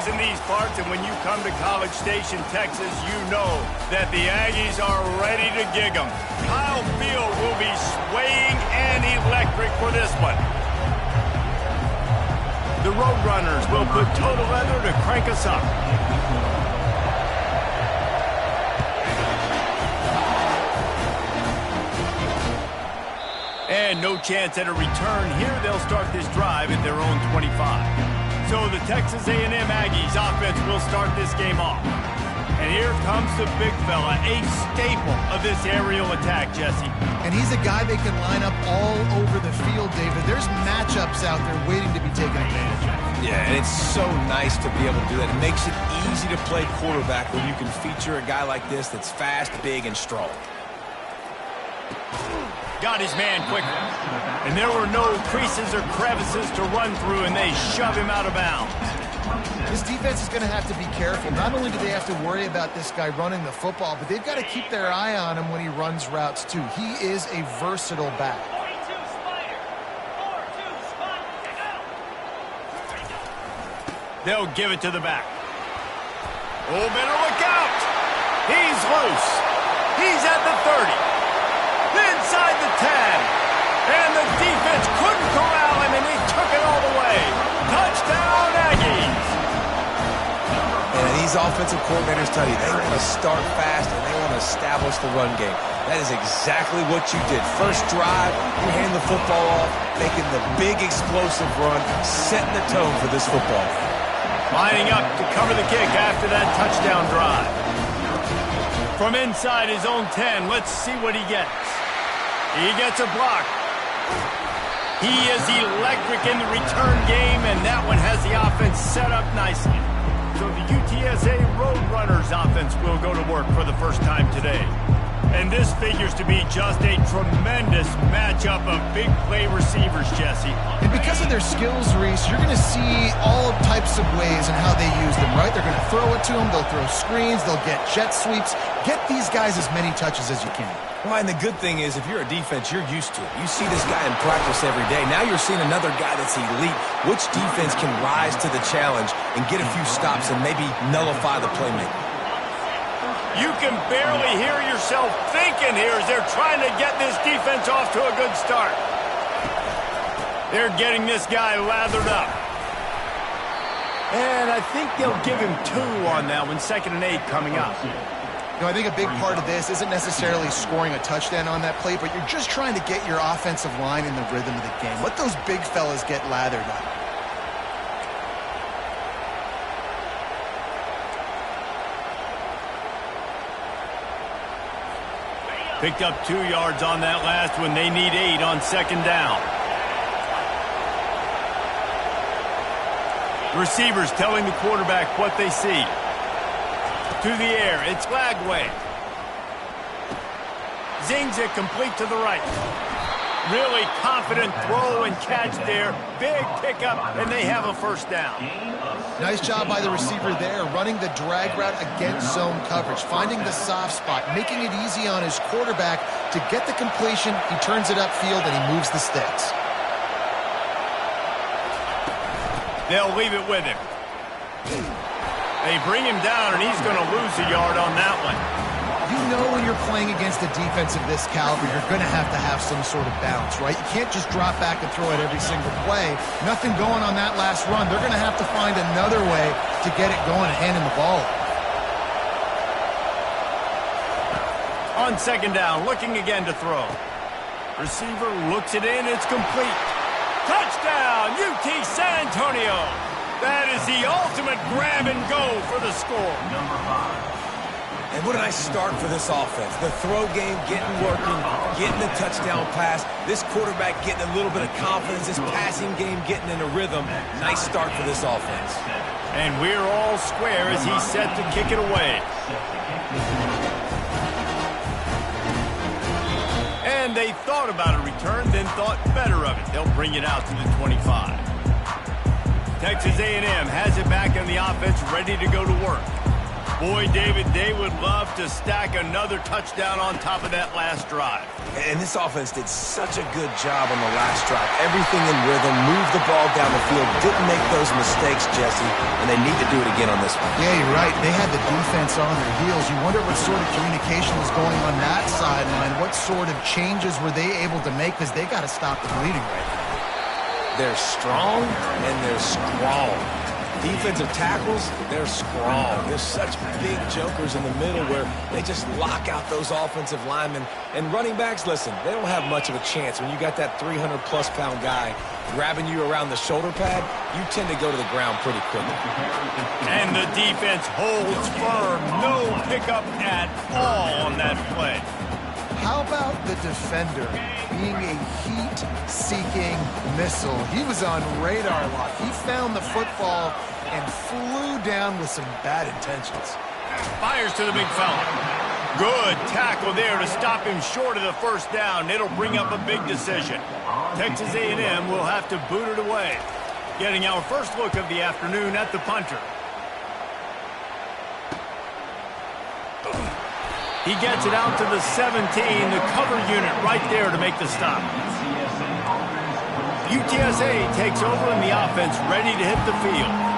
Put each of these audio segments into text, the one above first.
games in these parts, and when you come to College Station, Texas, you know that the Aggies are ready to gig 'em. Kyle Field will be swaying and electric for this one. The Roadrunners will put total leather to crank us up. And no chance at a return here. They'll start this drive at their own 25. So the Texas A&M Aggies offense will start this game off. And here comes the big fella, a staple of this aerial attack, Jesse. And he's a guy they can line up all over the field, David. There's matchups out there waiting to be taken advantage of. Yeah, and it's so nice to be able to do that. It makes it easy to play quarterback when you can feature a guy like this that's fast, big, and strong. Got his man quickly. And there were no creases or crevices to run through, and they shove him out of bounds. This defense is going to have to be careful. Not only do they have to worry about this guy running the football, but they've got to keep their eye on him when he runs routes, too. He is a versatile back. They'll give it to the back. Oh, better look out. He's loose. He's at the 30. Inside the 10. And the defense couldn't corral him, and he took it all the way. Touchdown, Aggies. And these offensive coordinators tell you they want to start fast and they want to establish the run game. That is exactly what you did. First drive, you hand the football off, making the big explosive run, setting the tone for this football. Lining up to cover the kick after that touchdown drive. From inside his own 10, let's see what he gets. He gets a block. He is electric in the return game, and that one has the offense set up nicely. So the UTSA Roadrunners offense will go to work for the first time today. And this figures to be just a tremendous matchup of big play receivers, Jesse. And because of their skills, Reese, you're going to see all types of ways in how they use them, right? They're going to throw it to them. They'll throw screens. They'll get jet sweeps. Get these guys as many touches as you can. Well, and the good thing is, if you're a defense, you're used to it. You see this guy in practice every day. Now you're seeing another guy that's elite. Which defense can rise to the challenge and get a few stops and maybe nullify the playmaker? You can barely hear yourself thinking here as they're trying to get this defense off to a good start. They're getting this guy lathered up. And I think they'll give him 2 on that one, 2nd and 8 coming up. You know, I think a big part of this isn't necessarily scoring a touchdown on that play, but you're just trying to get your offensive line in the rhythm of the game. Let those big fellas get lathered up. Picked up 2 yards on that last one. They need 8 on 2nd down. Receivers telling the quarterback what they see. To the air, it's Lagway. Zings it complete to the right. Really confident throw and catch there. Big pickup, and they have a first down. Nice job by the receiver there, running the drag route against zone coverage, finding the soft spot, making it easy on his quarterback to get the completion. He turns it upfield, and he moves the sticks. They'll leave it with him. They bring him down, and he's going to lose a yard on that one. You know when you're playing against a defense of this caliber, you're going to have some sort of balance, right? You can't just drop back and throw it every single play. Nothing going on that last run. They're going to have to find another way to get it going and handing the ball off. On 2nd down, looking again to throw. Receiver looks it in. It's complete. Touchdown, UT San Antonio. That is the ultimate grab and go for the score. Number 5. And what a nice start for this offense. The throw game getting working, getting the touchdown pass. This quarterback getting a little bit of confidence. This passing game getting in a rhythm. Nice start for this offense. And we're all square as he's set to kick it away. And they thought about a return, then thought better of it. They'll bring it out to the 25. Texas A&M has it back on the offense, ready to go to work. Boy, David, they would love to stack another touchdown on top of that last drive. And this offense did such a good job on the last drive. Everything in rhythm, moved the ball down the field, didn't make those mistakes, Jesse, and they need to do it again on this one. Yeah, you're right. They had the defense on their heels. You wonder what sort of communication was going on that sideline. What sort of changes were they able to make, because they got to stop the bleeding right now. They're strong and they're strong. Defensive tackles, they're strong. There's such big jokers in the middle where they just lock out those offensive linemen. And running backs, listen, they don't have much of a chance. When you got that 300-plus pound guy grabbing you around the shoulder pad, you tend to go to the ground pretty quickly. And the defense holds firm. No pickup at all on that play. How about the defender being a heat-seeking missile? He was on radar lock. He found the football and flew down with some bad intentions. Fires to the big fella. Good tackle there to stop him short of the first down. It'll bring up a big decision. Texas A&M will have to boot it away. Getting our first look of the afternoon at the punter. He gets it out to the 17, the cover unit right there to make the stop. UTSA takes over in the offense, ready to hit the field.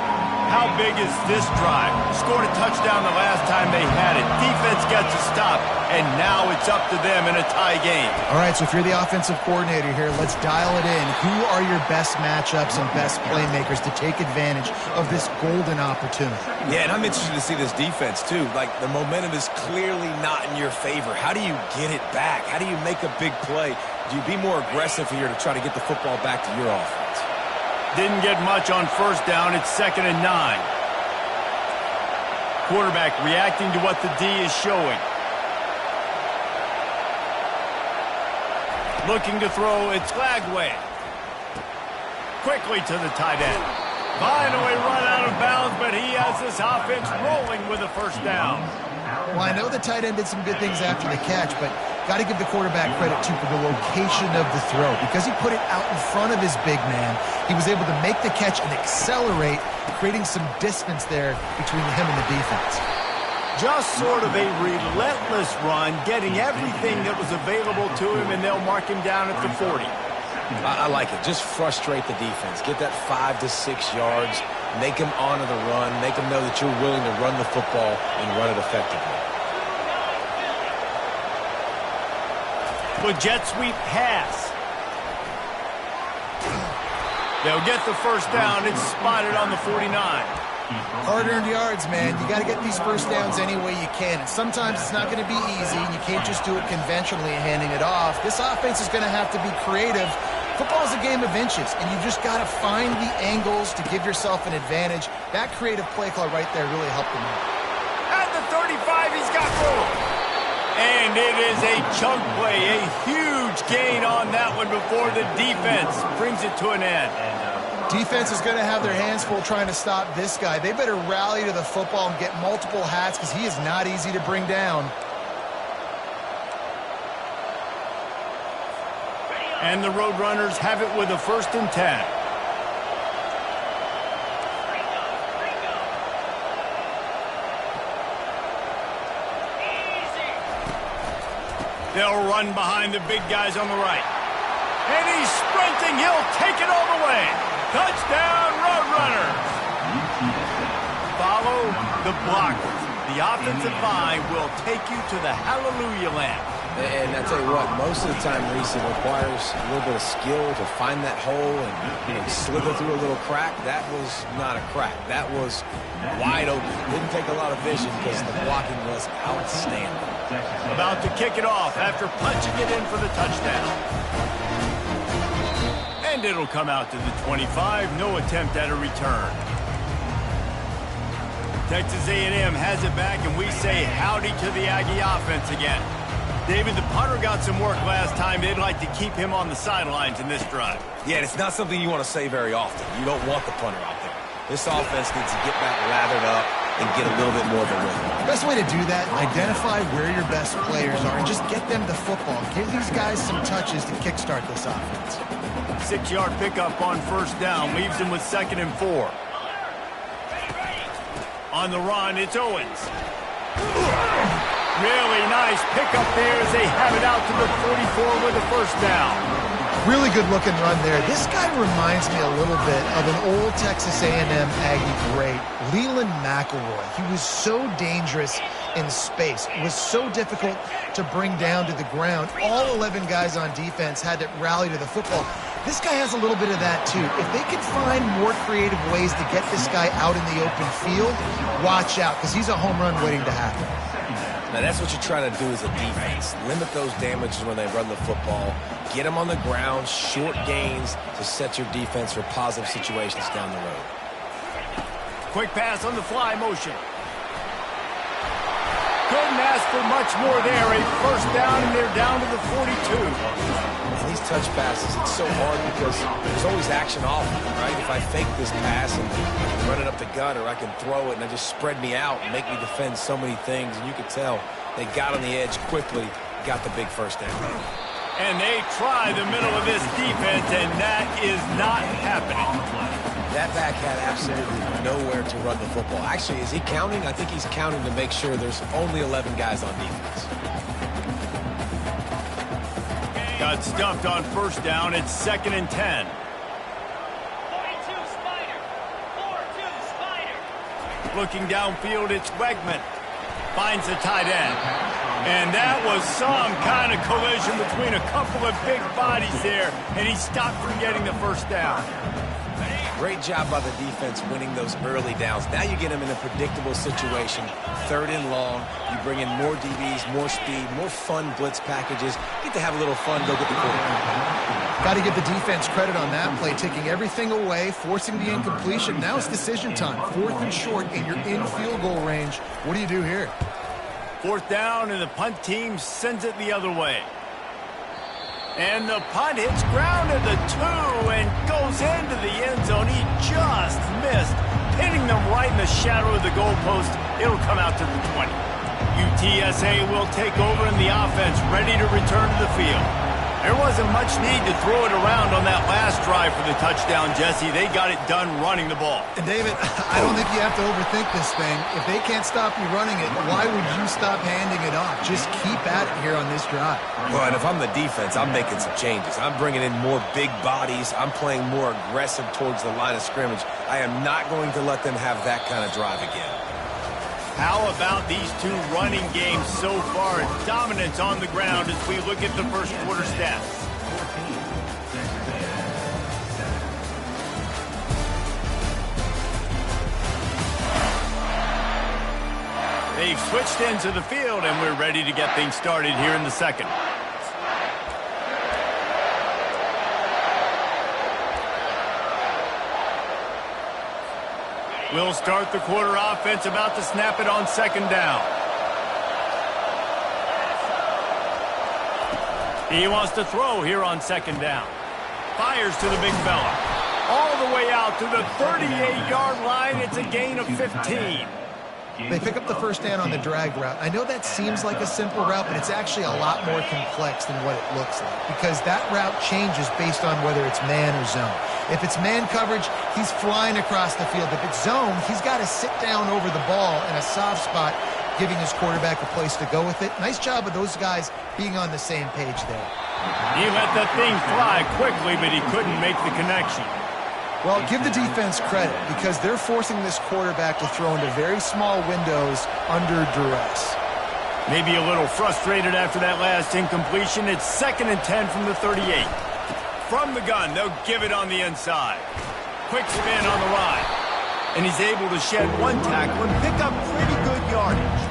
How big is this drive? Scored a touchdown the last time they had it. Defense gets a stop, and now it's up to them in a tie game. All right, so if you're the offensive coordinator here, let's dial it in. Who are your best matchups and best playmakers to take advantage of this golden opportunity? Yeah, and I'm interested to see this defense, too. Like, the momentum is clearly not in your favor. How do you get it back? How do you make a big play? Do you be more aggressive here to try to get the football back to your offense? Didn't get much on first down. It's 2nd and 9. Quarterback reacting to what the D is showing. Looking to throw. It's Lagway. Quickly to the tight end. Finally run out of bounds, but he has this offense rolling with a first down. Well, I know the tight end did some good things after the catch, but got to give the quarterback credit, too, for the location of the throw. Because he put it out in front of his big man, he was able to make the catch and accelerate, creating some distance there between him and the defense. Just sort of a relentless run, getting everything that was available to him, and they'll mark him down at the 40. I like it. Just frustrate the defense. Get that 5 to 6 yards. Make them honor the run. Make them know that you're willing to run the football and run it effectively. With jet sweep pass. They'll get the first down. It's spotted on the 49. Hard-earned yards, man. You got to get these first downs any way you can. And sometimes it's not going to be easy, and you can't just do it conventionally and handing it off. This offense is going to have to be creative. Football is a game of inches, and you just got to find the angles to give yourself an advantage. That creative play call right there really helped him out. At the 35, he's got room. And it is a chunk play, a huge gain on that one before the defense brings it to an end. Defense is going to have their hands full trying to stop this guy. They better rally to the football and get multiple hats because he is not easy to bring down. And the Roadrunners have it with a 1st and 10. They'll run behind the big guys on the right. And he's sprinting. He'll take it all the way. Touchdown, Roadrunners. Follow the blockers. The offensive line will take you to the hallelujah land. And I tell you what, most of the time, Reese, it requires a little bit of skill to find that hole and slither through a little crack. That was not a crack. That was wide open. Didn't take a lot of vision because the blocking was outstanding. About to kick it off after punching it in for the touchdown. And it'll come out to the 25. No attempt at a return. Texas A&M has it back, and we say howdy to the Aggie offense again. David, the punter got some work last time. They'd like to keep him on the sidelines in this drive. Yeah, it's not something you want to say very often. You don't want the punter out there. This offense needs to get back lathered up and get a little bit more of a rhythm. The best way to do that, identify where your best players are and just get them the football. Give these guys some touches to kickstart this offense. 6-yard pickup on first down leaves him with 2nd and 4. On the run, it's Owens. Really nice pickup there as they have it out to the 44 with a first down. Really good-looking run there. This guy reminds me a little bit of an old Texas A&M Aggie great, Leland McElroy. He was so dangerous in space. It was so difficult to bring down to the ground. All 11 guys on defense had to rally to the football. This guy has a little bit of that, too. If they can find more creative ways to get this guy out in the open field, watch out, because he's a home run waiting to happen. Now, that's what you're trying to do as a defense. Limit those damages when they run the football. Get them on the ground, short gains to set your defense for positive situations down the road. Quick pass on the fly motion. Couldn't ask for much more there. A first down, and they're down to the 42. And these touch passes, it's so hard because there's always action off, right? If I fake this pass and I can run it up the gut, or I can throw it and it just spread me out and make me defend so many things. And you can tell they got on the edge quickly, got the big first down. And they try the middle of this defense, and that is not happening. That back had absolutely nowhere to run the football. Actually, is he counting? I think he's counting to make sure there's only 11 guys on defense. Got stuffed on first down. It's 2nd and 10. 42 Spider. 4-2 Spider. Looking downfield, it's Wegman. Finds the tight end. And that was some kind of collision between a couple of big bodies there, and he stopped from getting the first down. Great job by the defense winning those early downs. Now you get them in a predictable situation. 3rd and long. You bring in more DBs, more speed, more fun blitz packages. Get to have a little fun, go get the quarterback. Got to give the defense credit on that play, taking everything away, forcing the incompletion. Now it's decision time. 4th and short, and you're in field goal range. What do you do here? 4th down, and the punt team sends it the other way. And the punt hits ground at the 2 and goes into the end zone. He just missed, hitting them right in the shadow of the goalpost. It'll come out to the 20. UTSA will take over in the offense, ready to return to the field. There wasn't much need to throw it around on that last drive for the touchdown, Jesse. They got it done running the ball. And David, I don't think you have to overthink this thing. If they can't stop you running it, why would you stop handing it off? Just keep at it here on this drive. Well, and if I'm the defense, I'm making some changes. I'm bringing in more big bodies. I'm playing more aggressive towards the line of scrimmage. I am not going to let them have that kind of drive again. How about these two running games so far? Dominance on the ground as we look at the first quarter stats. They've switched into the field, and we're ready to get things started here in the second. We'll start the quarter offense, about to snap it on 2nd down. He wants to throw here on 2nd down. Fires to the big fella. All the way out to the 38-yard line. It's a gain of 15. They pick up the first down on the drag route. I know that seems like a simple route, but it's actually a lot more complex than what it looks like, because that route changes based on whether it's man or zone. If it's man coverage, he's flying across the field. If it's zone, he's got to sit down over the ball in a soft spot, giving his quarterback a place to go with it. Nice job of those guys being on the same page there. He let that thing fly quickly, but he couldn't make the connection. Well, give the defense credit, because they're forcing this quarterback to throw into very small windows under duress. Maybe a little frustrated after that last incompletion. It's 2nd and 10 from the 38. From the gun, they'll give it on the inside. Quick spin on the ride. And he's able to shed one tackle and pick up pretty good yardage.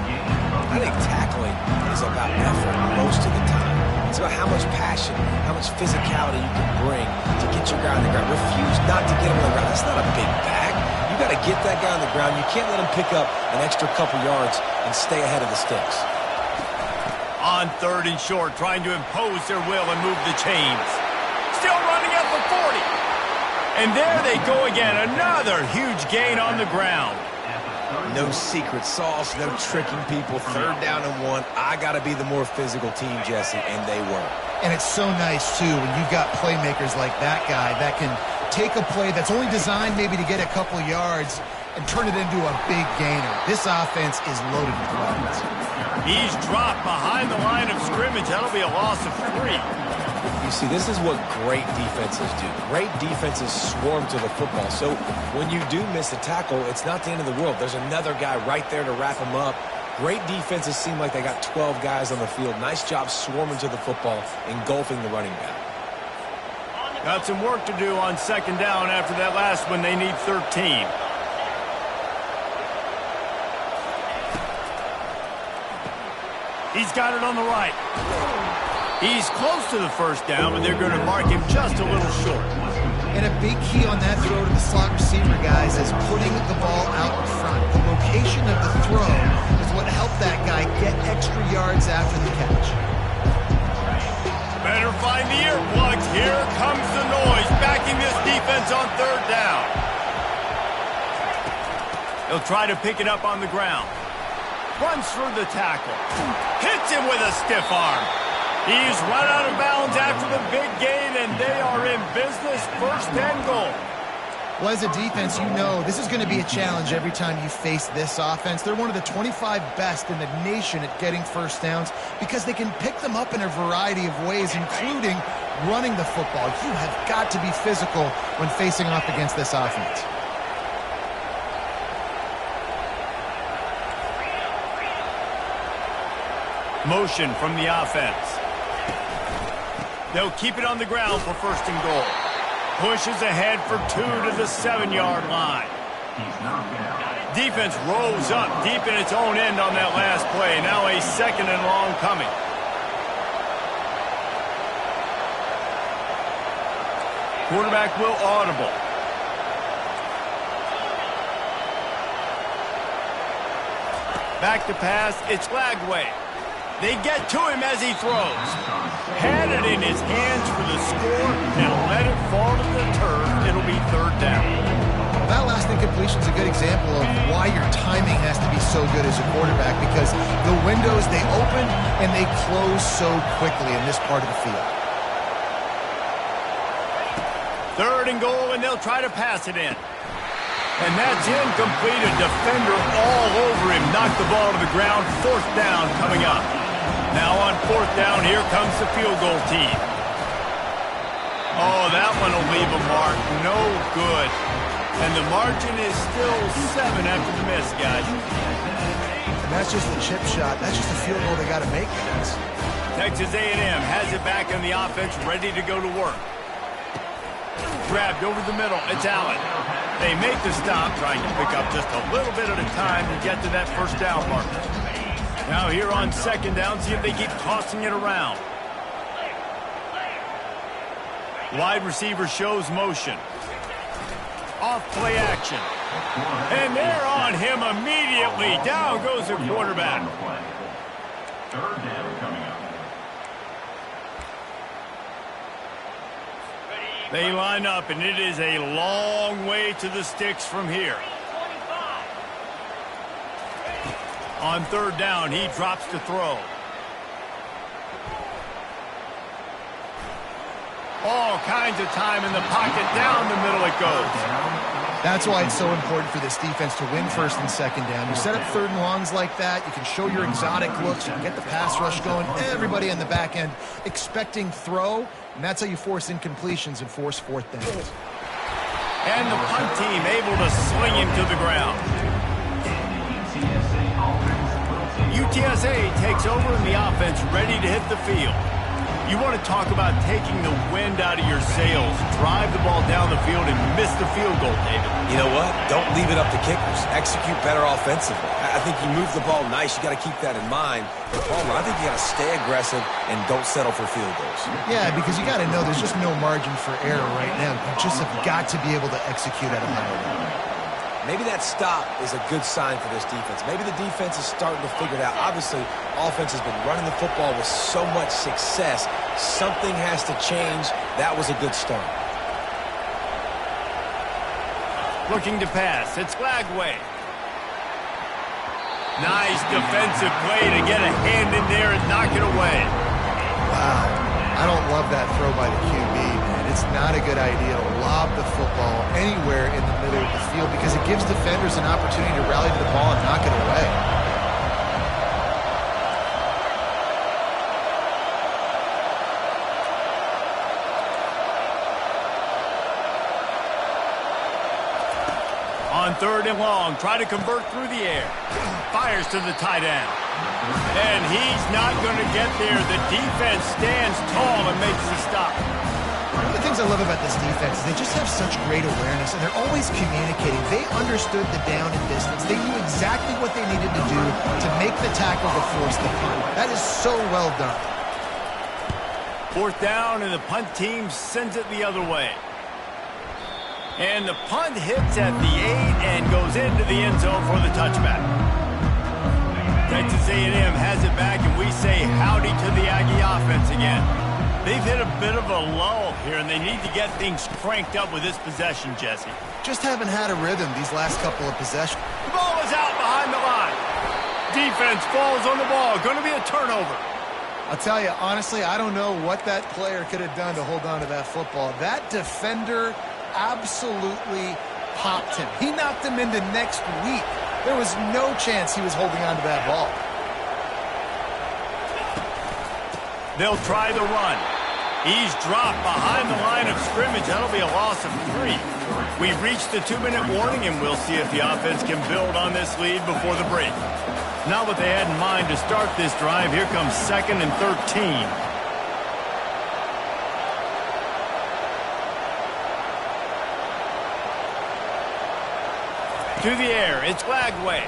I think tackling is about effort most of the time. It's about how much passion, how much physicality you can bring to get your guy on the ground. Refuse not to get him on the ground. That's not a big bag. You got to get that guy on the ground. You can't let him pick up an extra couple yards and stay ahead of the sticks. On 3rd and short, trying to impose their will and move the chains. Still running up for 40. And there they go again. Another huge gain on the ground. No secret sauce, no tricking people. 3rd down and 1. I got to be the more physical team, Jesse, and they were. And it's so nice, too, when you've got playmakers like that guy that can take a play that's only designed maybe to get a couple yards and turn it into a big gainer. This offense is loaded with weapons. He's dropped behind the line of scrimmage. That'll be a loss of 3. You see, this is what great defenses do. Great defenses swarm to the football. So when you do miss a tackle, it's not the end of the world. There's another guy right there to wrap him up. Great defenses seem like they got 12 guys on the field. Nice job swarming to the football, engulfing the running back. Got some work to do on second down after that last one. They need 13. He's got it on the right. He's close to the first down, but they're going to mark him just a little short. And a big key on that throw to the slot receiver, guys, is putting the ball out in front. The location of the throw is what helped that guy get extra yards after the catch. Better find the earplugs. Here comes the noise, backing this defense on third down. He'll try to pick it up on the ground. Runs through the tackle. Hits him with a stiff arm. He's run out of bounds after the big gain, and they are in business. First and goal. Well, as a defense, you know this is going to be a challenge every time you face this offense. They're one of the 25 best in the nation at getting first downs because they can pick them up in a variety of ways, including running the football. You have got to be physical when facing off against this offense. Motion from the offense. They'll keep it on the ground for first and goal. Pushes ahead for 2 to the 7-yard line. Defense rolls up deep in its own end on that last play. Now a second and long coming. Quarterback will audible. Back to pass. It's Lagway. They get to him as he throws. Had it in his hands for the score and let it fall to the turf. It'll be third down. Well, that last incompletion is a good example of why your timing has to be so good as a quarterback, because the windows, they open and they close so quickly in this part of the field. Third and goal, and they'll try to pass it in. And that's incomplete. A defender all over him. Knocked the ball to the ground. Fourth down coming up. Now on fourth down, here comes the field goal team. Oh, that one will leave a mark. No good. And the margin is still 7 after the miss, guys. And that's just the chip shot. That's just a field goal they got to make, guys. Texas A&M has it back on the offense, ready to go to work. Grabbed over the middle. It's Allen. They make the stop, trying to pick up just a little bit at a time to get to that first down marker. Now here on second down, see if they keep tossing it around. Wide receiver shows motion. Off play action. And they're on him immediately. Down goes the quarterback. Third down coming up. They line up, and it is a long way to the sticks from here. On third down, he drops to throw. All kinds of time in the pocket. Down the middle it goes. That's why it's so important for this defense to win first and second down. You set up third and longs like that, you can show your exotic looks, you can get the pass rush going, everybody on the back end expecting throw, and that's how you force incompletions and force fourth downs. And the punt team able to sling him to the ground. UTSA takes over in the offense, ready to hit the field. You want to talk about taking the wind out of your sails. Drive the ball down the field and miss the field goal, David. You know what? Don't leave it up to kickers. Execute better offensively. I think you move the ball nice. You got to keep that in mind. But Palmer, I think you got to stay aggressive and don't settle for field goals. Yeah, because you got to know there's just no margin for error right now. You just have got to be able to execute at a high level. Maybe that stop is a good sign for this defense. Maybe the defense is starting to figure it out. Obviously, offense has been running the football with so much success. Something has to change. That was a good start. Looking to pass. It's Lagway. Nice defensive play to get a hand in there and knock it away. Wow. I don't love that throw by the QB, man. It's not a good idea to lob the football anywhere in the middle of the field because it gives defenders an opportunity to rally to the ball and knock it away. On 3rd and long, try to convert through the air. Fires to the tight end. And he's not going to get there. The defense stands tall and makes the stop. One of the things I love about this defense is they just have such great awareness, and they're always communicating. They understood the down and distance. They knew exactly what they needed to do to make the tackle to force the punt. That is so well done. 4th down, and the punt team sends it the other way. And the punt hits at the 8 and goes into the end zone for the touchback. Texas A&M has it back, and we say howdy to the Aggie offense again. They've hit a bit of a lull here, and they need to get things cranked up with this possession, Jesse. Just haven't had a rhythm these last couple of possessions. The ball is out behind the line. Defense falls on the ball. Going to be a turnover. I'll tell you, honestly, I don't know what that player could have done to hold on to that football. That defender absolutely popped him. He knocked him into next week. There was no chance he was holding on to that ball. They'll try the run. He's dropped behind the line of scrimmage. That'll be a loss of 3. We've reached the 2-minute warning, and we'll see if the offense can build on this lead before the break. Not what they had in mind to start this drive. Here comes 2nd and 13. To the air, it's Lagway.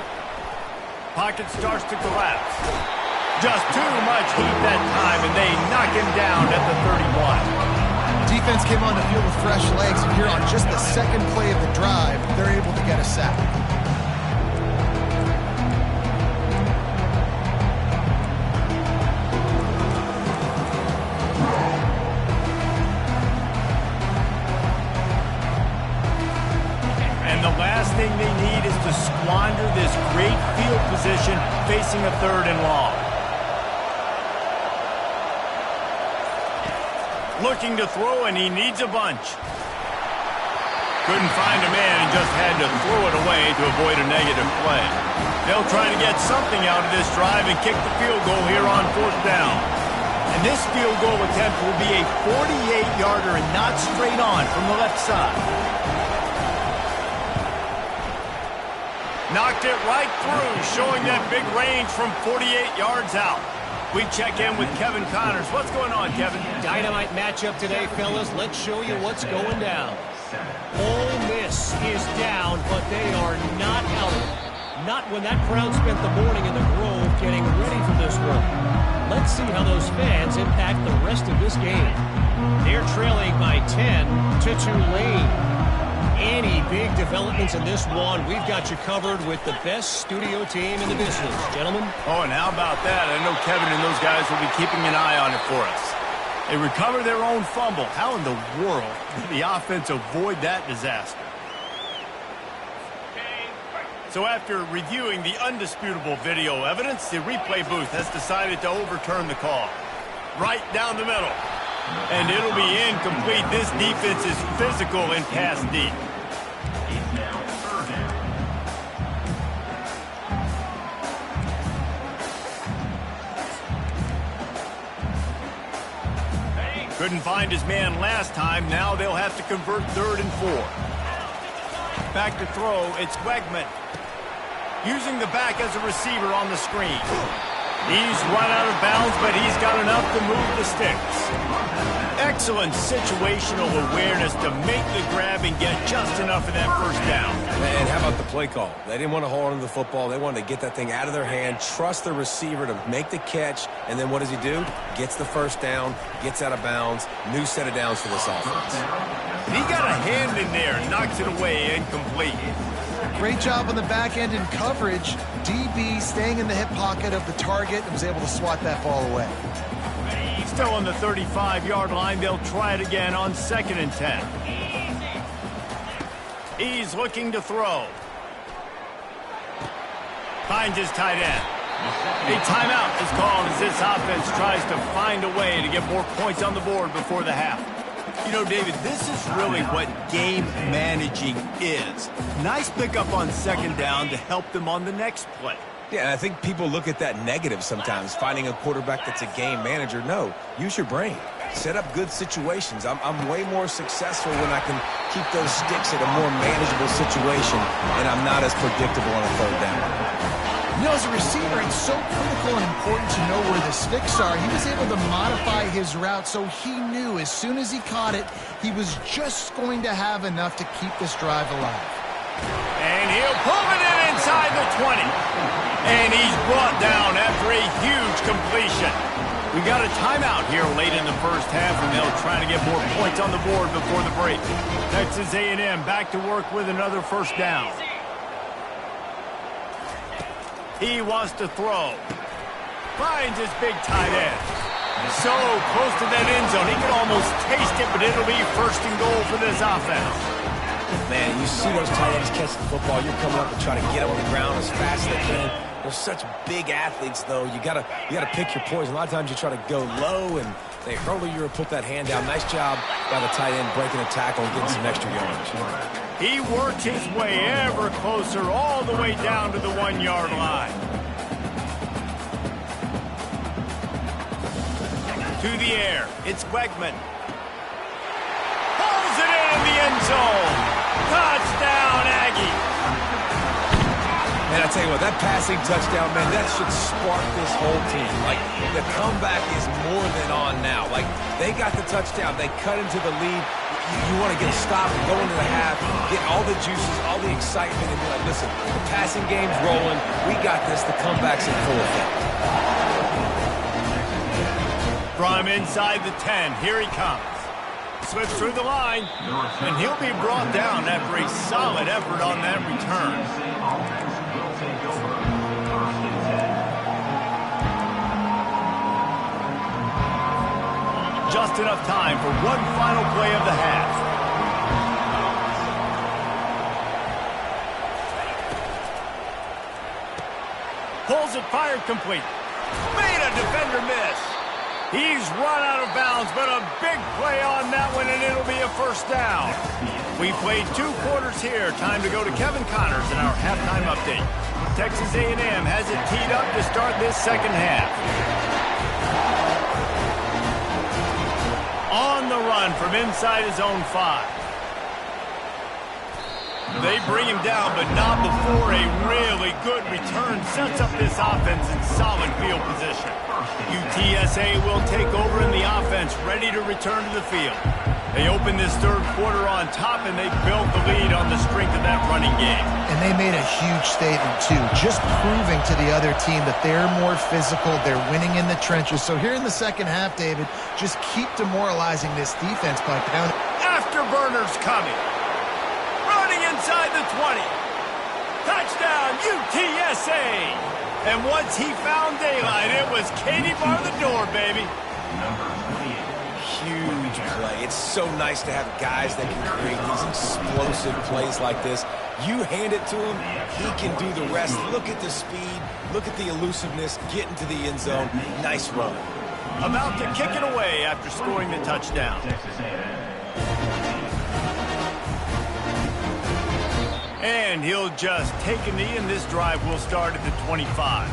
Pocket starts to collapse. Just too much heat that time, and they knock him down at the 31. Defense came on the field with fresh legs, and here on just the 2nd play of the drive, they're able to get a sack. And the last thing they need is to squander this great field position facing a 3rd and long. Looking to throw, and he needs a bunch. Couldn't find a man and just had to throw it away to avoid a negative play. They'll try to get something out of this drive and kick the field goal here on 4th down. And this field goal attempt will be a 48-yarder and not straight on from the left side. Knocked it right through, showing that big range from 48 yards out. We check in with Kevin Connors. What's going on, Kevin? Dynamite matchup today, fellas. Let's show you what's going down. Ole Miss is down, but they are not out of it. Not when that crowd spent the morning in the Grove getting ready for this one. Let's see how those fans impact the rest of this game. They're trailing by 10 to Tulane. Any big developments in this one, we've got you covered with the best studio team in the business, gentlemen. Oh, and how about that? I know Kevin and those guys will be keeping an eye on it for us. They recover their own fumble. How in the world did the offense avoid that disaster? So after reviewing the undisputable video evidence, the replay booth has decided to overturn the call. Right down the middle. And it'll be incomplete. This defense is physical and pass deep. Couldn't find his man last time. Now they'll have to convert 3rd and 4. Back to throw. It's Wegman. Using the back as a receiver on the screen. He's run out of bounds, but he's got enough to move the sticks. Excellent situational awareness to make the grab and get just enough of that 1st down. And how about the play call? They didn't want to hold on to the football. They wanted to get that thing out of their hand, trust the receiver to make the catch, and then what does he do? Gets the 1st down, gets out of bounds, new set of downs for this offense. He got a hand in there, knocks it away, incomplete. Great job on the back end in coverage. DB staying in the hip pocket of the target and was able to swat that ball away. Still on the 35-yard line. They'll try it again on 2nd and 10. He's looking to throw. Finds his tight end. A timeout is called as this offense tries to find a way to get more points on the board before the half. You know, David, this is really what game managing is. Nice pickup on second down to help them on the next play. Yeah, and I think people look at that negative sometimes, finding a quarterback that's a game manager. No, use your brain. Set up good situations. I'm way more successful when I can keep those sticks at a more manageable situation, and I'm not as predictable on a third down. You know, as a receiver, it's so critical and important to know where the sticks are. He was able to modify his route so he knew as soon as he caught it, he was just going to have enough to keep this drive alive. And he'll pull it in inside the 20. And he's brought down after a huge completion. We got a timeout here late in the first half, and they'll try to get more points on the board before the break. Texas A&M back to work with another first down. He wants to throw. Finds his big tight end. So close to that end zone. He can almost taste it, but it'll be first and goal for this offense. Man, you see those tight ends catch the football. You're coming up and trying to get them on the ground as fast as they can. They're such big athletes, though. You gotta pick your poison. A lot of times you try to go low, and they hurl you or put that hand down. Nice job by the tight end breaking a tackle and getting some extra yardage. He worked his way ever closer all the way down to the 1-yard line. To the air, it's Wegman. Pulls it in the end zone. Touchdown, Aggie. Man, I tell you what, that passing touchdown, man, that should spark this whole team. Like, the comeback is more than on now. Like, they got the touchdown. They cut into the lead. You want to get a stop and go into the half, get all the juices, all the excitement, and be like, listen, the passing game's rolling. We got this. The comeback's in full effect. From inside the 10, here he comes. Slips through the line, and he'll be brought down after a solid effort on that return. Just enough time for one final play of the half. Pulls it, fired complete. Made a defender miss. He's run out of bounds, but a big play on that one, and it'll be a first down. We played 2 quarters here. Time to go to Kevin Connors in our halftime update. Texas A&M has it teed up to start this second half. On the run from inside his own 5. They bring him down, but not before a really good return sets up this offense in solid field position. UTSA will take over in the offense, ready to return to the field. They open this third quarter on top, and they built the lead on the strength of that running game. And they made a huge statement, too, just proving to the other team that they're more physical, they're winning in the trenches. So here in the second half, David, just keep demoralizing this defense by pounding. Afterburners coming. Running inside the 20. Touchdown, UTSA. And once he found daylight, it was Katie bar the door, baby. Huge play. It's so nice to have guys that can create these explosive plays like this. You hand it to him, he can do the rest. Look at the speed, look at the elusiveness, get into the end zone. Nice run. About to kick it away after scoring the touchdown. And he'll just take a knee, and this drive will start at the 25.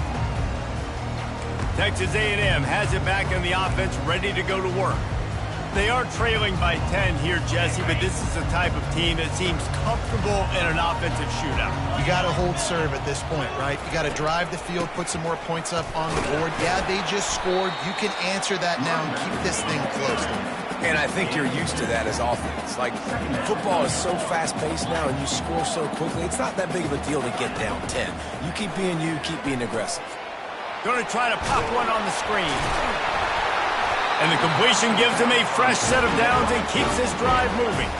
Texas A&M has it back in the offense, ready to go to work. They are trailing by 10 here, Jesse, but this is the type of team that seems comfortable in an offensive shootout. You got to hold serve at this point, right? You got to drive the field, put some more points up on the board. Yeah, they just scored. You can answer that now and keep this thing close. And I think you're used to that as offense. Like, football is so fast-paced now, and you score so quickly, it's not that big of a deal to get down 10. You keep being you, keep being aggressive. Going to try to pop one on the screen. And the completion gives him a fresh set of downs and keeps this drive moving.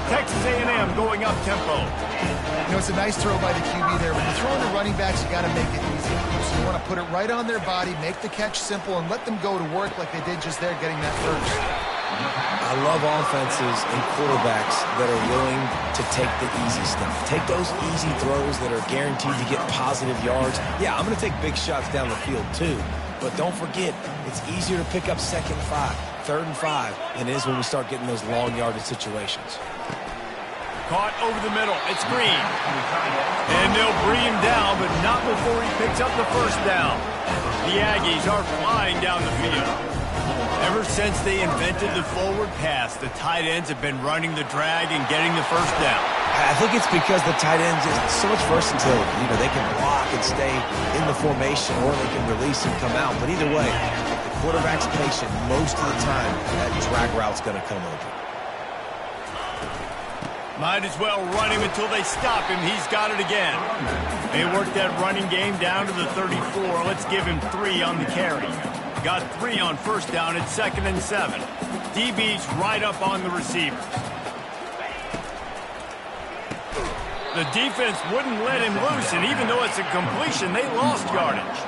Texas A&M going up tempo. You know, it's a nice throw by the QB there. When you're throwing the running backs, you got to make it easy. So you want to put it right on their body, make the catch simple, and let them go to work like they did just there getting that first. I love offenses and quarterbacks that are willing to take the easy stuff. Take those easy throws that are guaranteed to get positive yards. Yeah, I'm going to take big shots down the field too. But don't forget, it's easier to pick up 2nd and 5, 3rd and 5 than it is when we start getting those long yardage situations. Caught over the middle. It's Green. And they'll bring him down, but not before he picks up the first down. The Aggies are flying down the field. Ever since they invented the forward pass, the tight ends have been running the drag and getting the first down. I think it's because the tight ends is so much versatility. You know, they can block and stay in the formation, or they can release and come out. But either way, the quarterback's patient most of the time. That drag route's going to come over. Might as well run him until they stop him. He's got it again. They worked that running game down to the 34. Let's give him 3 on the carry. Got 3 on first down at 2nd and 7. DB's right up on the receiver. The defense wouldn't let him loose, and even though it's a completion, they lost yardage.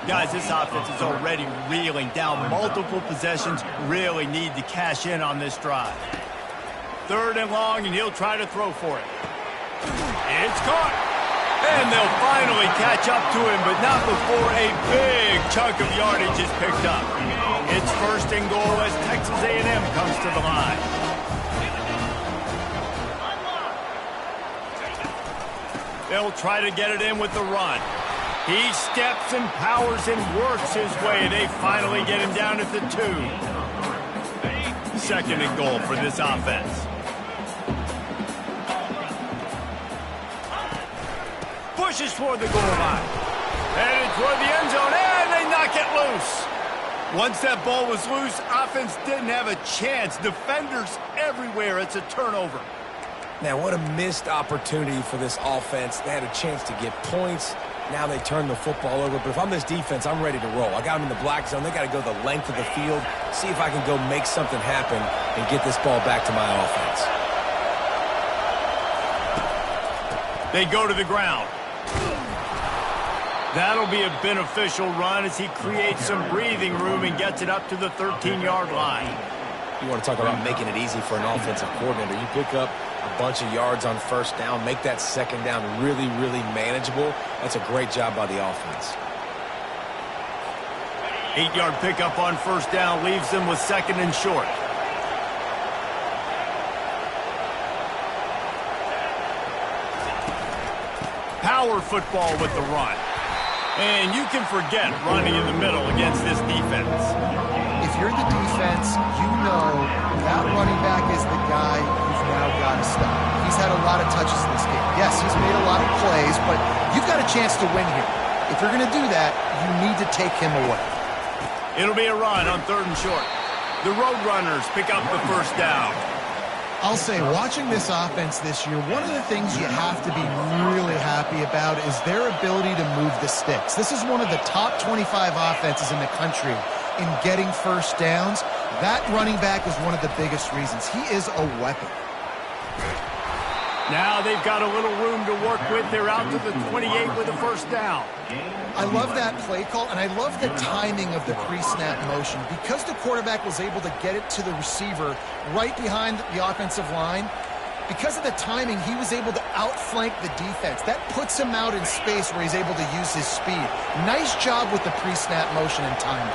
Guys, this offense is already reeling down multiple possessions. Really need to cash in on this drive. 3rd and long, and he'll try to throw for it. It's caught. And they'll finally catch up to him, but not before a big chunk of yardage is picked up. It's 1st and goal as Texas A&M comes to the line. They'll try to get it in with the run. He steps and powers and works his way. They finally get him down at the 2. 2nd and goal for this offense. Pushes for the goal line. Headed toward the end zone, and they knock it loose. Once that ball was loose, offense didn't have a chance. Defenders everywhere. It's a turnover. Man, what a missed opportunity for this offense. They had a chance to get points. Now they turn the football over. But if I'm this defense, I'm ready to roll. I got them in the black zone. They got to go the length of the field, see if I can go make something happen and get this ball back to my offense. They go to the ground. That'll be a beneficial run as he creates some breathing room and gets it up to the 13-yard line. You want to talk about making it easy for an offensive coordinator. You pick up a bunch of yards on first down, make that second down really, really manageable. That's a great job by the offense. 8-yard pickup on first down leaves them with 2nd and short. Power football with the run. And you can forget running in the middle against this defense. If you're the defense, you know that running back is the guy you've now got to stop. He's had a lot of touches in this game. Yes, he's made a lot of plays, but you've got a chance to win here. If you're going to do that, you need to take him away. It'll be a run on 3rd and short. The Roadrunners pick up the first down. I'll say, watching this offense this year, one of the things you have to be really happy about is their ability to move the sticks. This is one of the top 25 offenses in the country in getting first downs. That running back is one of the biggest reasons. He is a weapon. Now they've got a little room to work with. They're out to the 28 with a first down. I love that play call, and I love the timing of the pre-snap motion. Because the quarterback was able to get it to the receiver right behind the offensive line, because of the timing, he was able to outflank the defense. That puts him out in space where he's able to use his speed. Nice job with the pre-snap motion and timing.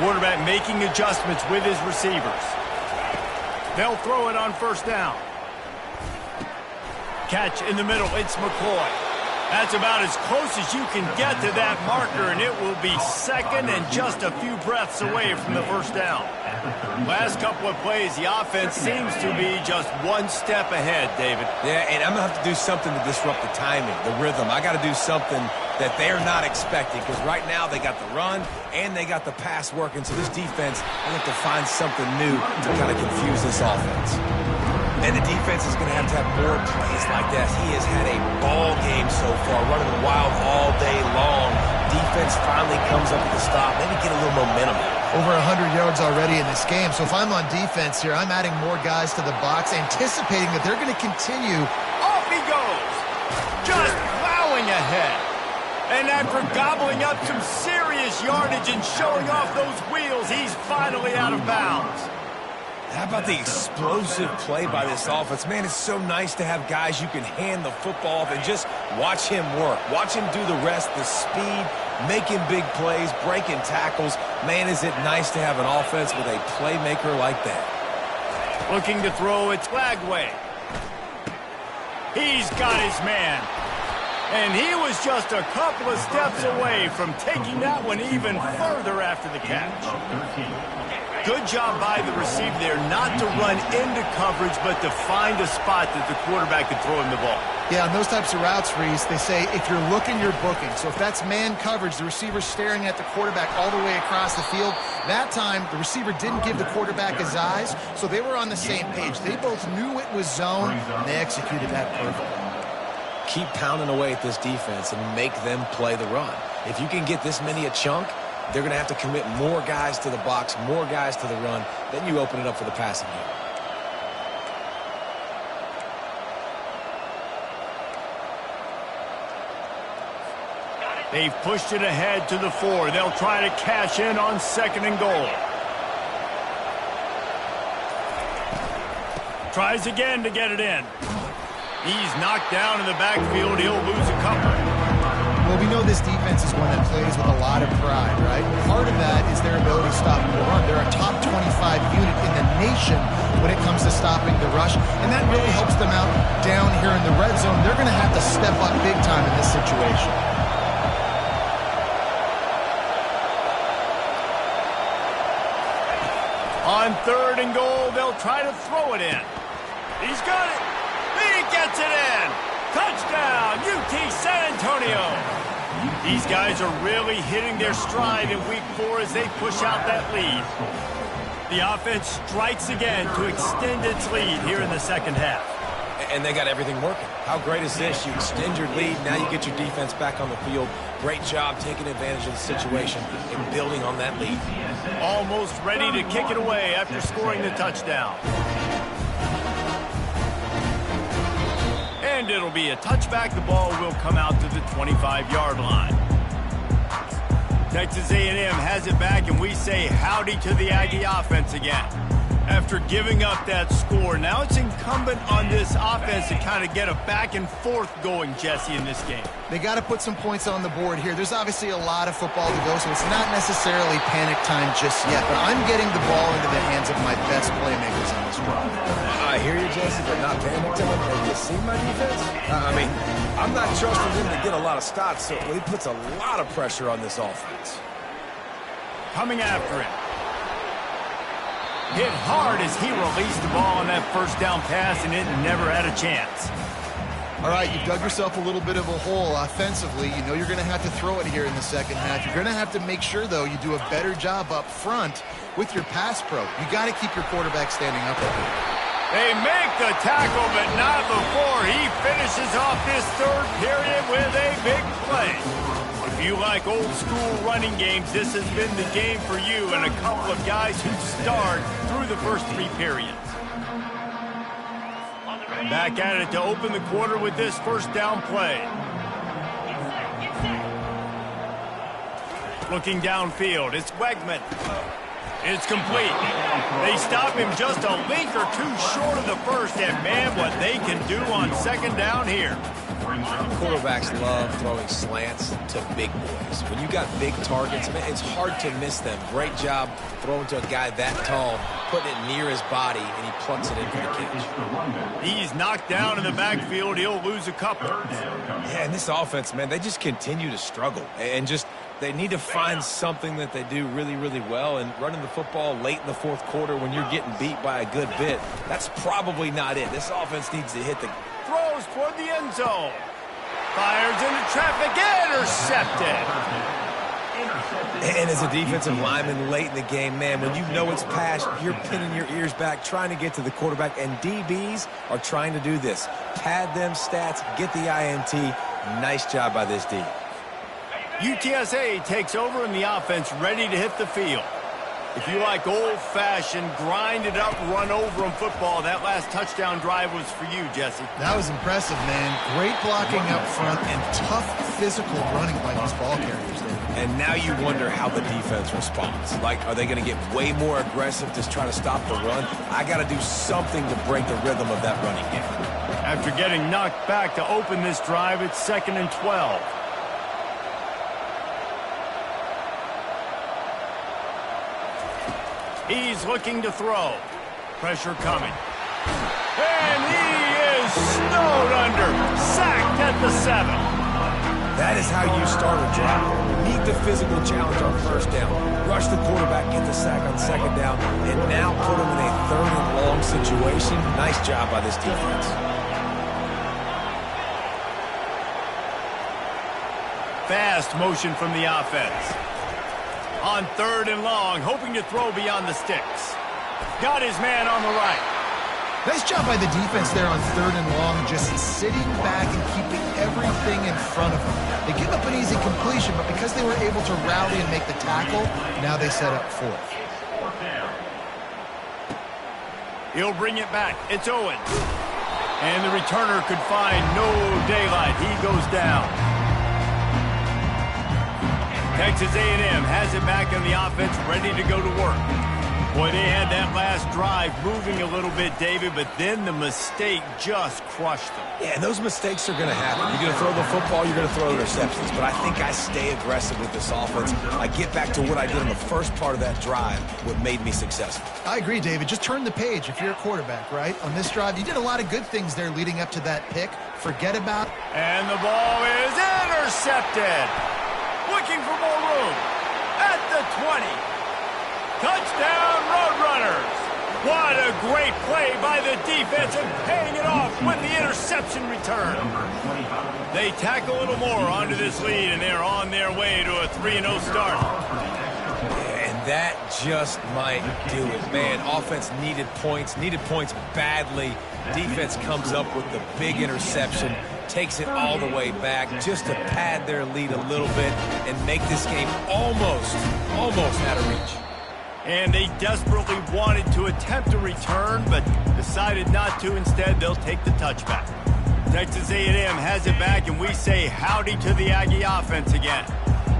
Quarterback making adjustments with his receivers. They'll throw it on first down. Catch in the middle. It's McCoy. That's about as close as you can get to that marker, and it will be 2nd and just a few breaths away from the first down. Last couple of plays, the offense seems to be just one step ahead, David. Yeah, and I'm going to have to do something to disrupt the timing, the rhythm. I got to do something that they're not expecting, because right now they got the run and they got the pass working. So this defense, I have to find something new to kind of confuse this offense. And the defense is going to have more plays like that. He has had a ball game so far, running wild all day long. Defense finally comes up with a stop, maybe get a little momentum. Over 100 yards already in this game. So if I'm on defense here, I'm adding more guys to the box, anticipating that they're going to continue. Off he goes, just plowing ahead. And after gobbling up some serious yardage and showing off those wheels, he's finally out of bounds. How about the explosive play by this offense? Man, it's so nice to have guys you can hand the football off and just watch him work. Watch him do the rest, the speed, making big plays, breaking tackles. Man, is it nice to have an offense with a playmaker like that. Looking to throw, it's Lagway. He's got his man. And he was just a couple of steps away from taking that one even further after the catch. Good job by the receiver there, not to run into coverage, but to find a spot that the quarterback could throw him the ball. Yeah, on those types of routes, Reese, they say if you're looking, you're booking. So if that's man coverage, the receiver's staring at the quarterback all the way across the field. That time, the receiver didn't give the quarterback his eyes, so they were on the same page. They both knew it was zone, and they executed that perfectly. Keep pounding away at this defense and make them play the run. If you can get this many a chunk, they're going to have to commit more guys to the box, more guys to the run. Then you open it up for the passing game. They've pushed it ahead to the 4. They'll try to cash in on 2nd and goal. Tries again to get it in. He's knocked down in the backfield. He'll lose a couple. Well, we know this defense is one that plays with a lot of pride, right? Part of that is their ability to stop the run. They're a top 25 unit in the nation when it comes to stopping the rush, and that really helps them out down here in the red zone. They're going to have to step up big time in this situation. On 3rd and goal, they'll try to throw it in. He's got it. He gets it in. Touchdown, UT San Antonio. These guys are really hitting their stride in week 4 as they push out that lead. The offense strikes again to extend its lead here in the 2nd half. And they got everything working. How great is this? You extend your lead, now you get your defense back on the field. Great job taking advantage of the situation and building on that lead. Almost ready to kick it away after scoring the touchdown. And it'll be a touchback. The ball will come out to the 25-yard line. Texas A&M has it back, and we say howdy to the Aggie offense again. After giving up that score, now it's incumbent on this offense to kind of get a back and forth going, Jesse, in this game. They got to put some points on the board here. There's obviously a lot of football to go, so it's not necessarily panic time just yet, but I'm getting the ball into the hands of my best playmakers on this drive. I hear you, Jesse, but not panic time. Have you seen my defense? I mean, I'm not trusting them to get a lot of stops, so he puts a lot of pressure on this offense. Coming after him. Hit hard as he released the ball on that 1st down pass, and it never had a chance. All right, you've dug yourself a little bit of a hole offensively. You know you're going to have to throw it here in the 2nd half. You're going to have to make sure, though, you do a better job up front with your pass pro. You got to keep your quarterback standing up there. They make the tackle, but not before he finishes off this 3rd period with a big play. If you like old-school running games, this has been the game for you and a couple of guys who starred through the first 3 periods. Back at it to open the quarter with this 1st down play. Looking downfield, it's Wegman. It's complete. They stop him just a link or 2 short of the 1st, and man, what they can do on 2nd down here. Quarterbacks love throwing slants to big boys. When you got big targets, man, it's hard to miss them. Great job throwing to a guy that tall, putting it near his body, and he plucks it in for the catch. He's knocked down in the backfield. He'll lose a couple. Yeah, and this offense, man, they just continue to struggle. And just, they need to find something that they do really, really well. And running the football late in the 4th quarter when you're getting beat by a good bit, that's probably not it. This offense needs to hit the... Throws toward the end zone. Fires into traffic. Intercepted. And as a defensive lineman late in the game, man, when you know it's past, you're pinning your ears back, trying to get to the quarterback. And DBs are trying to do this. Pad them stats, get the INT. Nice job by this D. UTSA takes over in the offense, ready to hit the field. If you like old-fashioned, grind-it-up, run-over-'em football, that last touchdown drive was for you, Jesse. That was impressive, man. Great blocking up front and tough physical running by these ball carriers there. And now you wonder how the defense responds. Like, are they going to get way more aggressive to try to stop the run? I got to do something to break the rhythm of that running game. After getting knocked back to open this drive, it's 2nd and 12. He's looking to throw. Pressure coming. And he is snowed under. Sacked at the 7. That is how you start a drive. Meet the physical challenge on first down. Rush the quarterback, get the sack on second down, and now put him in a 3rd and long situation. Nice job by this defense. Fast motion from the offense. On 3rd and long, hoping to throw beyond the sticks. Got his man on the right. Nice job by the defense there on 3rd and long, just sitting back and keeping everything in front of them. They give up an easy completion, but because they were able to rally and make the tackle, now they set up 4th. He'll bring it back. It's Owens. And the returner could find no daylight. He goes down. Texas A&M has it back on the offense, ready to go to work. Boy, they had that last drive moving a little bit, David, but then the mistake just crushed them. Yeah, and those mistakes are going to happen. You're going to throw the football, you're going to throw interceptions. But I think I stay aggressive with this offense. I get back to what I did in the first part of that drive, what made me successful. I agree, David. Just turn the page if you're a quarterback, right? On this drive, you did a lot of good things there leading up to that pick. Forget about it. And the ball is intercepted. Looking for more room. At the 20. Touchdown, Roadrunners. What a great play by the defense and paying it off with the interception return. They tack a little more onto this lead, and they're on their way to a 3-0 start. And that just might do it, man. Offense needed points badly. Defense comes up with the big interception, takes it all the way back just to pad their lead a little bit and make this game almost out of reach. And they desperately wanted to attempt a return, but decided not to. Instead, they'll take the touchback. Texas A&M has it back, and we say howdy to the Aggie offense again.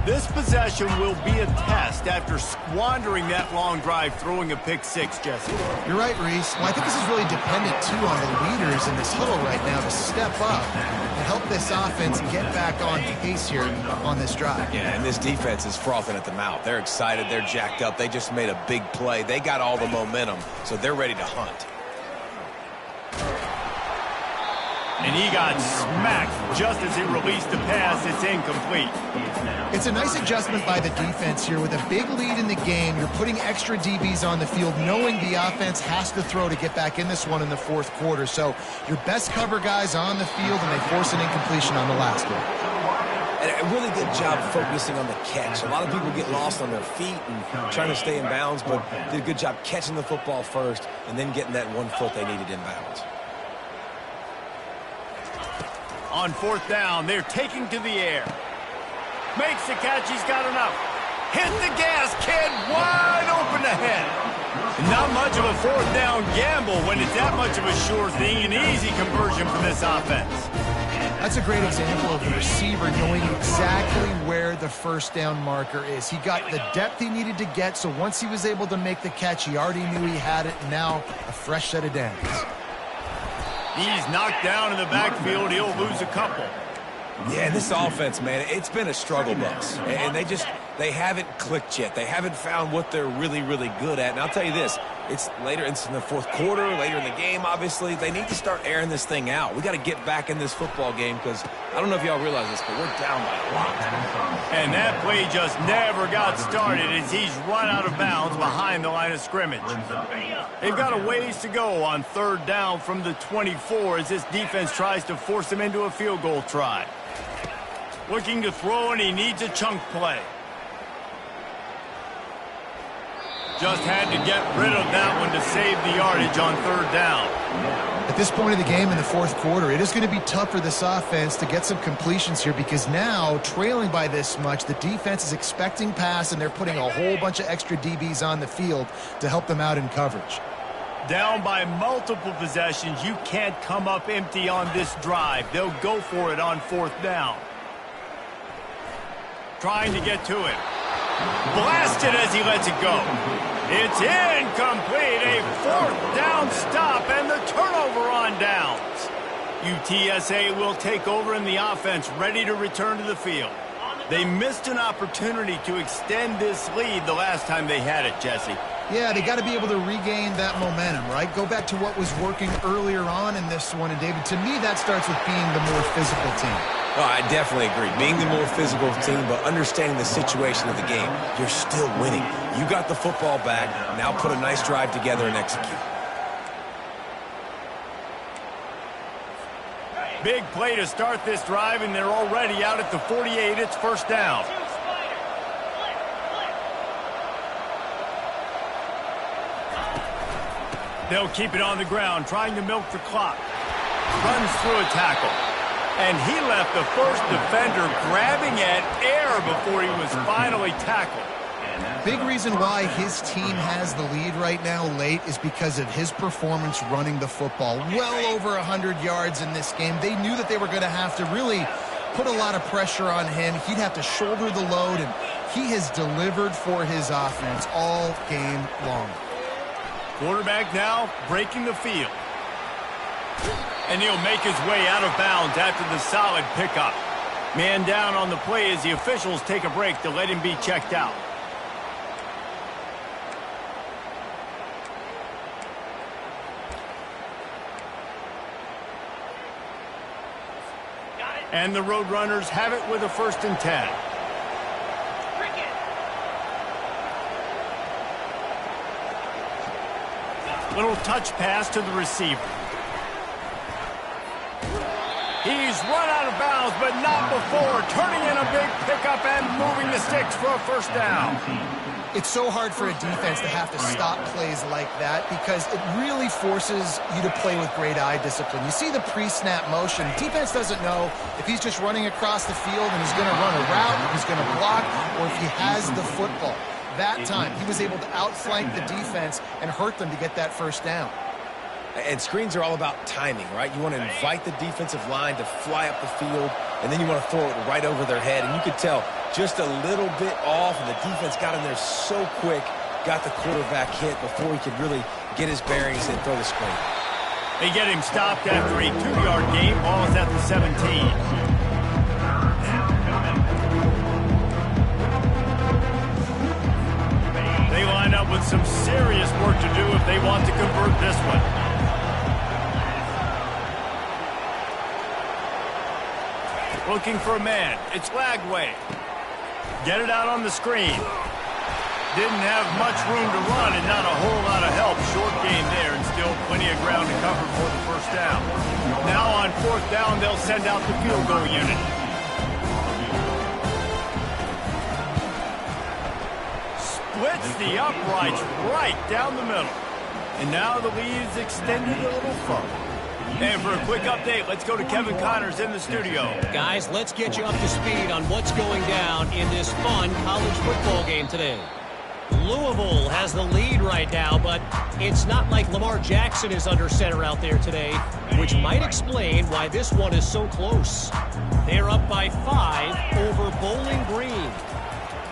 This possession will be a test after squandering that long drive, throwing a pick-6, Jesse. You're right, Reese. Well, I think this is really dependent, too, on the leaders in this huddle right now to step up and help this offense get back on pace here on this drive. Yeah, and this defense is frothing at the mouth. They're excited. They're jacked up. They just made a big play. They got all the momentum, so they're ready to hunt. And he got smacked just as he released the pass. It's incomplete. It's a nice adjustment by the defense here. With a big lead in the game, you're putting extra DBs on the field, knowing the offense has to throw to get back in this one in the 4th quarter. So your best cover guys on the field, and they force an incompletion on the last one. And a really good job focusing on the catch. A lot of people get lost on their feet and trying to stay in bounds, but did a good job catching the football first and then getting that 1 foot they needed in bounds. On 4th down, they're taking to the air. Makes the catch, he's got enough. Hit the gas, kid, wide open ahead. Not much of a 4th down gamble when it's that much of a sure thing, an easy conversion for this offense. That's a great example of the receiver knowing exactly where the 1st down marker is. He got the depth he needed to get, so once he was able to make the catch, he already knew he had it. Now a fresh set of downs. He's knocked down in the backfield. He'll lose a couple. Yeah, this offense, man, it's been a struggle bus. And they haven't clicked yet. They haven't found what they're really, really good at. And I'll tell you this, it's later, it's in the 4th quarter, later in the game, obviously. They need to start airing this thing out. We got to get back in this football game because I don't know if y'all realize this, but we're down by a lot. And that play just never got started as he's run out of bounds behind the line of scrimmage. They've got a ways to go on 3rd down from the 24 as this defense tries to force him into a field goal try. Looking to throw, and he needs a chunk play. Just had to get rid of that one to save the yardage on 3rd down. I this point of the game in the fourth quarter, it is going to be tough for this offense to get some completions here because now, trailing by this much, the defense is expecting pass, and they're putting a whole bunch of extra DBs on the field to help them out in coverage. Down by multiple possessions, you can't come up empty on this drive. They'll go for it on fourth down. Trying to get to it. Blasted as he lets it go. It's incomplete. A fourth down stop and the turnover on downs. UTSA will take over in the offense, ready to return to the field. They missed an opportunity to extend this lead the last time they had it, Jesse. Yeah, they got to be able to regain that momentum, right? Go back to what was working earlier on in this one. And, David, to me, that starts with being the more physical team. Oh, I definitely agree. Being the more physical team, but understanding the situation of the game, you're still winning. You got the football back. Now put a nice drive together and execute. Big play to start this drive, and they're already out at the 48. It's first down. They'll keep it on the ground, trying to milk the clock. Runs through a tackle. And he left the first defender grabbing at air before he was finally tackled. Big reason why his team has the lead right now late is because of his performance running the football. Well over 100 yards in this game. They knew that they were going to have to really put a lot of pressure on him. He'd have to shoulder the load, and he has delivered for his offense all game long. Quarterback now breaking the field. And he'll make his way out of bounds after the solid pickup. Man down on the play as the officials take a break to let him be checked out. And the Roadrunners have it with a 1st and 10. Little touch pass to the receiver. He's run out of bounds, but not before. Turning in a big pickup and moving the sticks for a first down. It's so hard for a defense to have to stop plays like that because it really forces you to play with great eye discipline. You see the pre-snap motion. Defense doesn't know if he's just running across the field and he's going to run a route, if he's going to block, or if he has the football. That time, he was able to outflank the defense and hurt them to get that first down. And screens are all about timing, right? You want to invite the defensive line to fly up the field, and then you want to throw it right over their head. And you could tell just a little bit off, and the defense got in there so quick, got the quarterback hit before he could really get his bearings and throw the screen. They get him stopped after a 2-yard gain. Ball is at the 17. They line up with some serious work to do if they want to convert this one. Looking for a man. It's Lagway. Get it out on the screen. Didn't have much room to run and not a whole lot of help. Short gain there and still plenty of ground to cover for the first down. Now on 4th down, they'll send out the field goal unit. Splits the uprights right down the middle. And now the lead is extended a little further. And for a quick update, let's go to Kevin Connors in the studio. Guys, let's get you up to speed on what's going down in this fun college football game today. Louisville has the lead right now, but it's not like Lamar Jackson is under center out there today, which might explain why this one is so close. They're up by 5 over Bowling Green.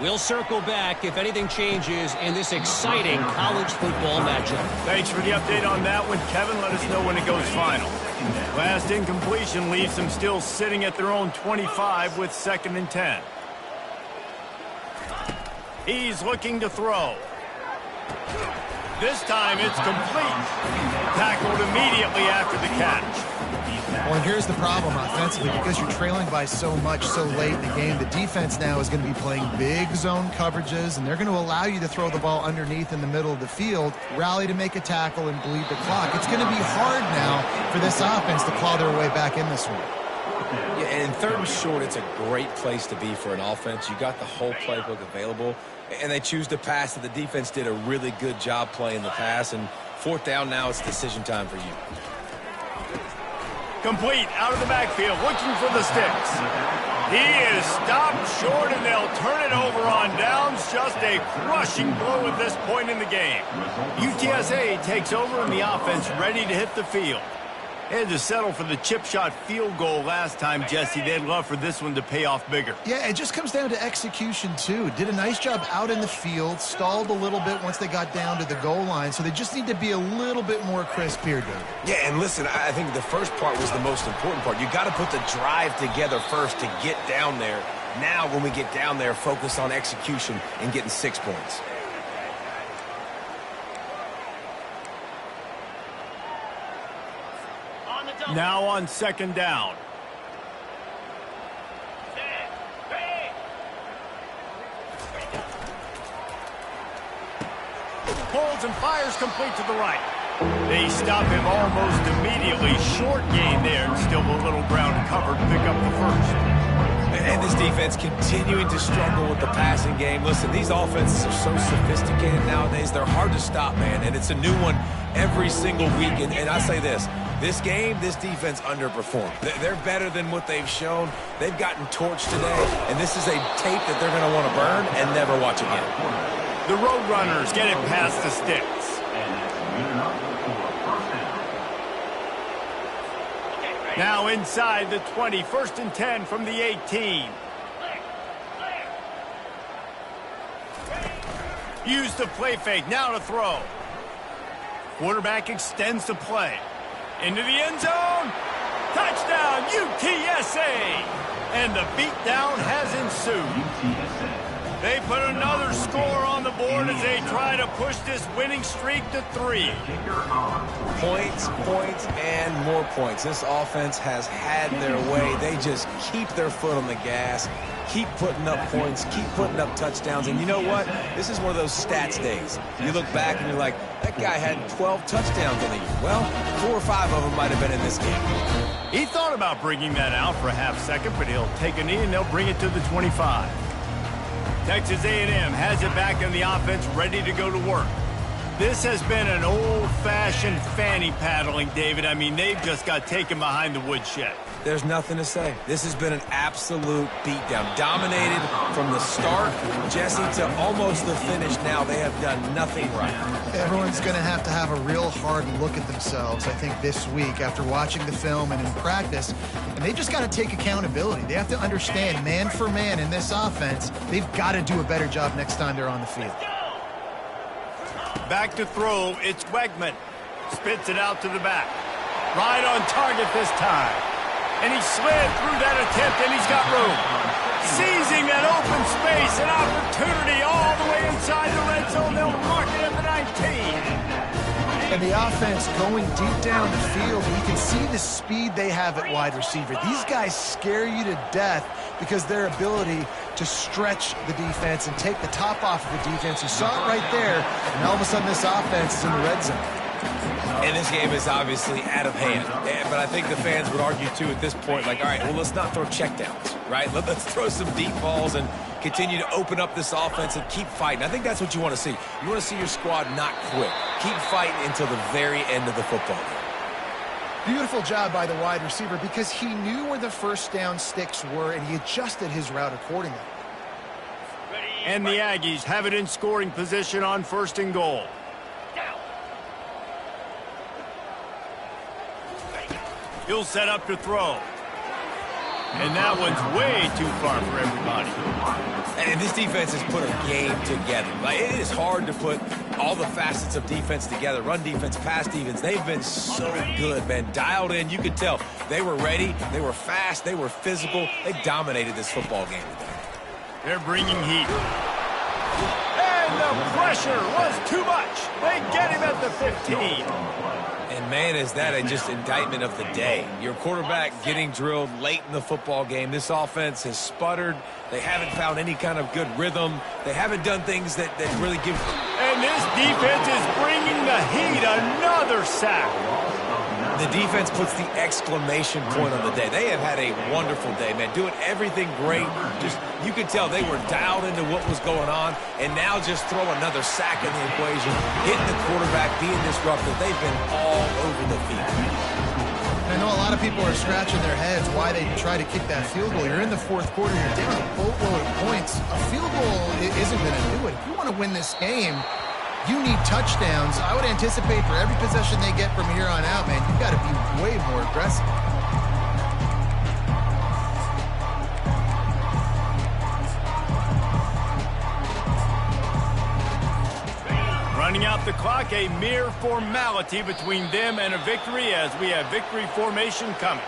We'll circle back if anything changes in this exciting college football matchup. Thanks for the update on that one, Kevin. Let us know when it goes final. Last incompletion leaves them still sitting at their own 25 with 2nd and 10. He's looking to throw. This time it's complete. Tackled immediately after the catch. Well, and here's the problem offensively. Because you're trailing by so much so late in the game, the defense now is going to be playing big zone coverages, and they're going to allow you to throw the ball underneath in the middle of the field, rally to make a tackle, and bleed the clock. It's going to be hard now for this offense to claw their way back in this one. Yeah, and 3rd and short, it's a great place to be for an offense. You got the whole playbook available, and they choose to pass. And the defense did a really good job playing the pass. And 4th down now, it's decision time for you. Complete out of the backfield, looking for the sticks. He is stopped short, and they'll turn it over on downs. Just a crushing blow at this point in the game. UTSA takes over, and the offense ready to hit the field. They had to settle for the chip shot field goal last time, Jesse. They'd love for this one to pay off bigger. Yeah, it just comes down to execution, too. Did a nice job out in the field, stalled a little bit once they got down to the goal line, so they just need to be a little bit more crisp here, dude. Yeah, and listen, I think the first part was the most important part. You got to put the drive together first to get down there. Now, when we get down there, focus on execution and getting 6 points. Now on second down. Holds and fires complete to the right. They stop him almost immediately. Short gain there, and still a little ground covered. Pick up the first. And this defense continuing to struggle with the passing game. Listen, these offenses are so sophisticated nowadays. They're hard to stop, man. And it's a new one every single week. And I say this game, this defense underperformed. They're better than what they've shown. They've gotten torched today. And this is a tape that they're going to want to burn and never watch again. The Roadrunners get it past the sticks. Now inside the 20, 1st and 10 from the 18. Use the play fake, now to throw. Quarterback extends the play. Into the end zone. Touchdown, UTSA! And the beatdown has ensued. They put another score on the board as they try to push this winning streak to 3. Points, points, and more points. This offense has had their way. They just keep their foot on the gas, keep putting up points, keep putting up touchdowns. And you know what? This is one of those stats days. You look back and you're like, that guy had 12 touchdowns in the year. Well, 4 or 5 of them might have been in this game. He thought about bringing that out for a half second, but he'll take a knee and they'll bring it to the 25. Texas A&M has it back in the offense, ready to go to work. This has been an old-fashioned fanny paddling, David. I mean, they've just got taken behind the woodshed. There's nothing to say. This has been an absolute beatdown. Dominated from the start, Jesse, to almost the finish now. They have done nothing right. Everyone's going to have a real hard look at themselves, I think, this week after watching the film and in practice. And they just got to take accountability. They have to understand, man for man in this offense, they've got to do a better job next time they're on the field. Back to throw, it's Wegman. Spits it out to the back. Right on target this time. And he slid through that attempt, and he's got room. Seizing that open space, an opportunity all the way inside the red zone. They'll mark it at the 19. And the offense going deep down the field, you can see the speed they have at wide receiver. These guys scare you to death because their ability to stretch the defense and take the top off of the defense. You saw it right there, and all of a sudden this offense is in the red zone. And this game is obviously out of hand. But I think the fans would argue, too, at this point, like, all right, well, let's not throw checkdowns, right? Let's throw some deep balls and continue to open up this offense and keep fighting. I think that's what you want to see. You want to see your squad not quit. Keep fighting until the very end of the football game. Beautiful job by the wide receiver because he knew where the first down sticks were, and he adjusted his route accordingly. And the Aggies have it in scoring position on 1st and goal. He'll set up to throw. And that one's way too far for everybody. And this defense has put a game together. Like, it is hard to put all the facets of defense together. Run defense, pass defense. They've been so good, man. Dialed in. You could tell they were ready. They were fast. They were physical. They dominated this football game today. They're bringing heat. And the pressure was too much. They get him at the 15. And, man, is that just indictment of the day. Your quarterback getting drilled late in the football game. This offense has sputtered. They haven't found any kind of good rhythm. They haven't done things that really give. And this defense is bringing the heat. Another sack. The defense puts the exclamation point on the day. They have had a wonderful day, man. Doing everything great. Just, you could tell they were dialed into what was going on. And now just throw another sack in the equation. Hitting the quarterback, being disruptive. They've been all over the field. And I know a lot of people are scratching their heads why they try to kick that field goal. You're in the fourth quarter. You're down a boatload of points. A field goal isn't going to do it. If you want to win this game, you need touchdowns. I would anticipate for every possession they get from here on out, man, you've got to be way more aggressive. Running out the clock, a mere formality between them and a victory as we have victory formation coming.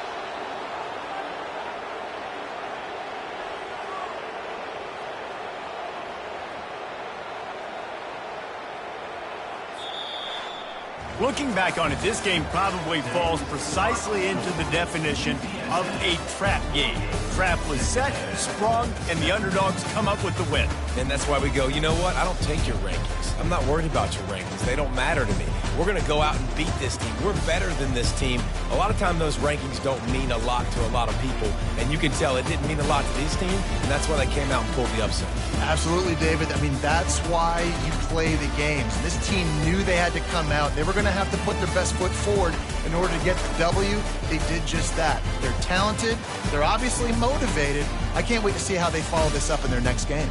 Looking back on it, this game probably falls precisely into the definition of a trap game. Trap was set, sprung, and the underdogs come up with the win. And that's why we go, you know what? I don't take your rankings. I'm not worried about your rankings. They don't matter to me. We're going to go out and beat this team. We're better than this team. A lot of time those rankings don't mean a lot to a lot of people, and you can tell it didn't mean a lot to this team, and that's why they came out and pulled the upset. Absolutely, David. I mean, that's why you play the games. This team knew they had to come out. They were going to have to put their best foot forward in order to get the W. They did just that. They're talented. They're obviously motivated. I can't wait to see how they follow this up in their next game.